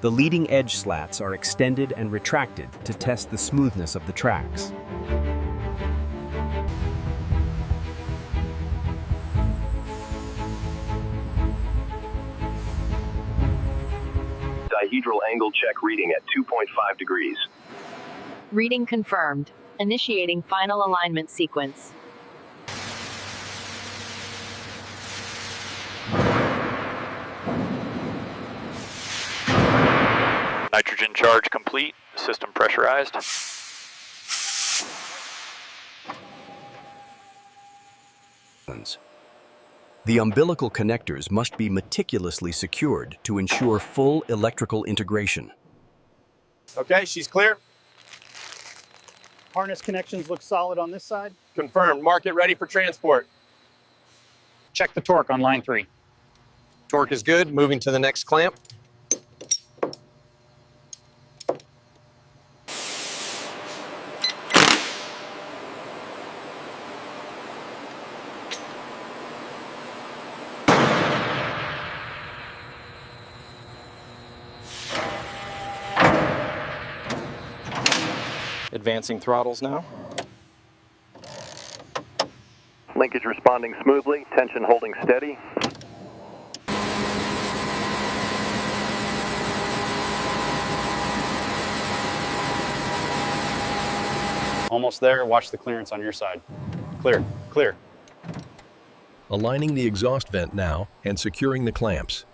The leading edge slats are extended and retracted to test the smoothness of the tracks. Dihedral angle check reading at 2.5 degrees. Reading confirmed. Initiating final alignment sequence. Nitrogen charge complete. System pressurized. The umbilical connectors must be meticulously secured to ensure full electrical integration. Okay, she's clear. Harness connections look solid on this side. Confirmed. Mark it ready for transport. Check the torque on line 3. Torque is good. Moving to the next clamp. Advancing throttles now. Linkage responding smoothly, tension holding steady. Almost there. Watch the clearance on your side. Clear, clear. Aligning the exhaust vent now and securing the clamps.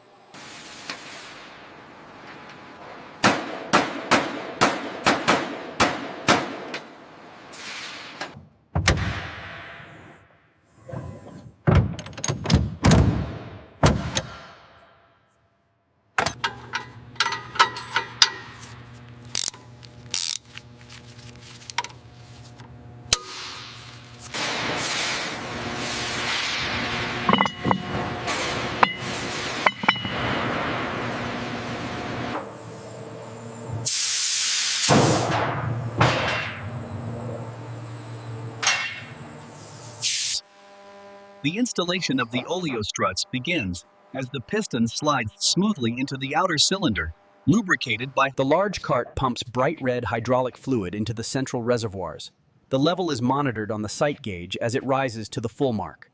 The installation of the oleo struts begins as the piston slides smoothly into the outer cylinder, lubricated by The large cart pumps bright red hydraulic fluid into the central reservoirs. The level is monitored on the sight gauge as it rises to the full mark.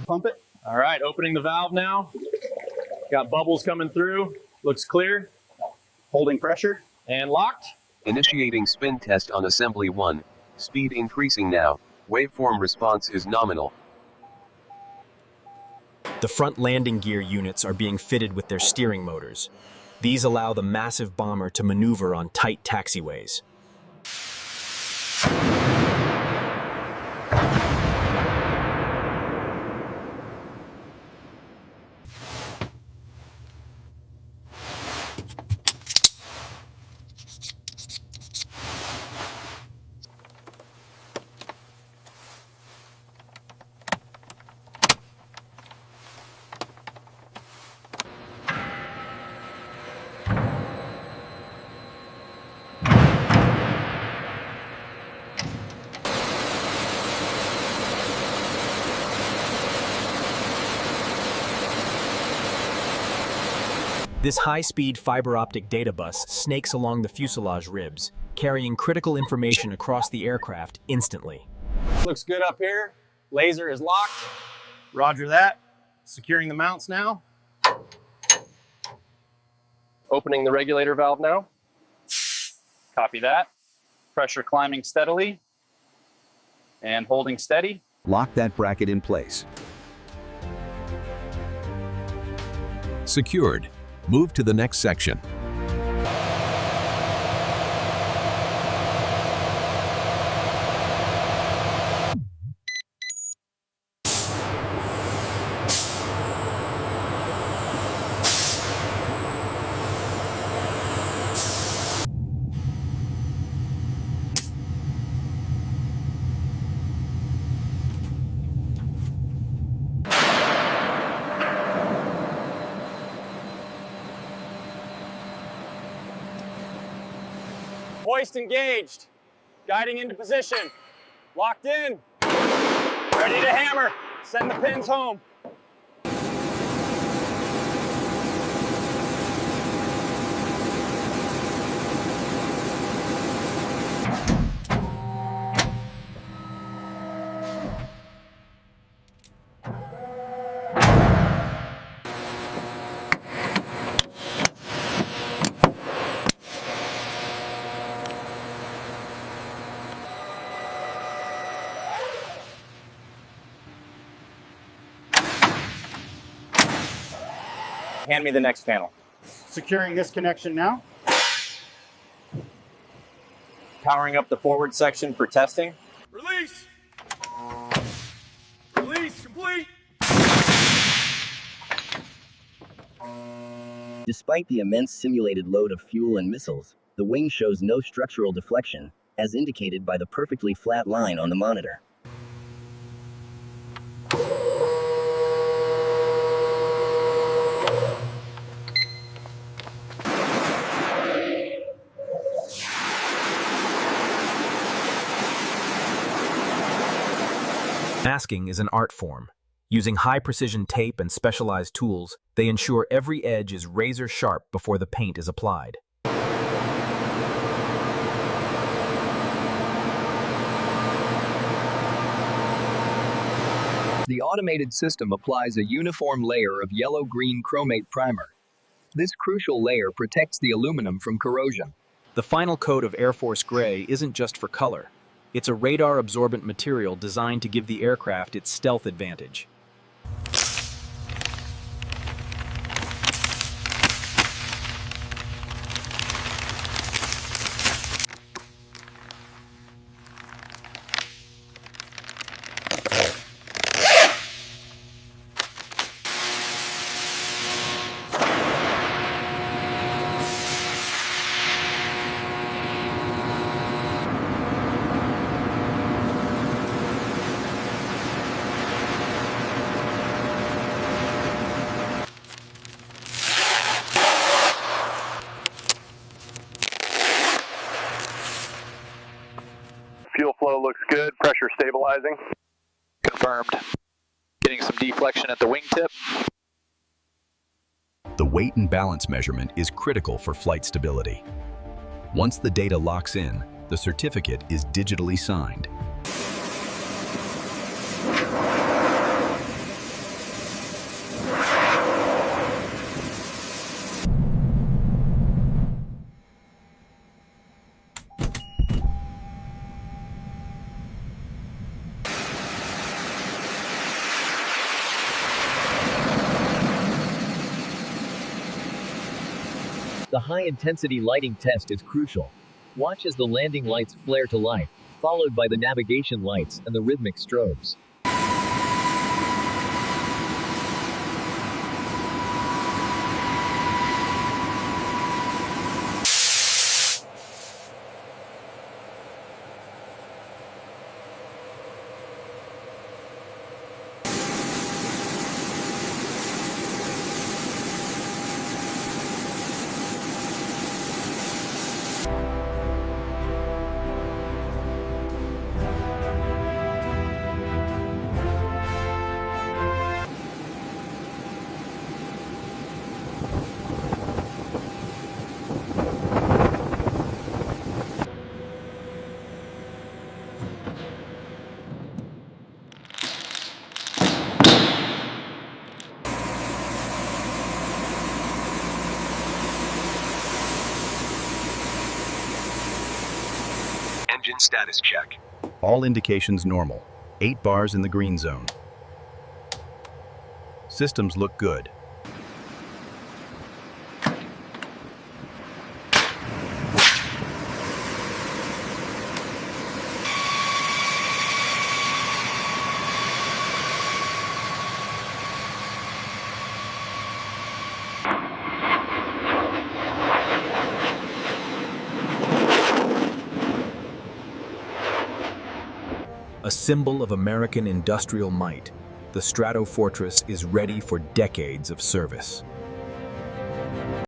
Pump it. All right, opening the valve now. Got bubbles coming through. Looks clear. Holding pressure. And locked. Initiating spin test on assembly 1. Speed increasing now. Waveform response is nominal. The front landing gear units are being fitted with their steering motors. These allow the massive bomber to maneuver on tight taxiways. This high-speed fiber optic data bus snakes along the fuselage ribs, carrying critical information across the aircraft instantly. Looks good up here. Laser is locked. Roger that. Securing the mounts now. Opening the regulator valve now. Copy that. Pressure climbing steadily and holding steady. Lock that bracket in place. Secured. Move to the next section. Hoist engaged. Guiding into position. Locked in. Ready to hammer. Send the pins home. Hand me the next panel. Securing this connection now. Powering up the forward section for testing. Release! Release complete! Despite the immense simulated load of fuel and missiles, the wing shows no structural deflection, as indicated by the perfectly flat line on the monitor. Masking is an art form. Using high-precision tape and specialized tools, they ensure every edge is razor-sharp before the paint is applied. The automated system applies a uniform layer of yellow-green chromate primer. This crucial layer protects the aluminum from corrosion. The final coat of Air Force Gray isn't just for color. It's a radar-absorbent material designed to give the aircraft its stealth advantage. Fuel flow looks good. Pressure stabilizing. Confirmed. Getting some deflection at the wingtip. The weight and balance measurement is critical for flight stability. Once the data locks in, the certificate is digitally signed. The high-intensity lighting test is crucial. Watch as the landing lights flare to life, followed by the navigation lights and the rhythmic strobes. Engine status check. All indications normal. 8 bars in the green zone. Systems look good. A symbol of American industrial might, the Stratofortress is ready for decades of service.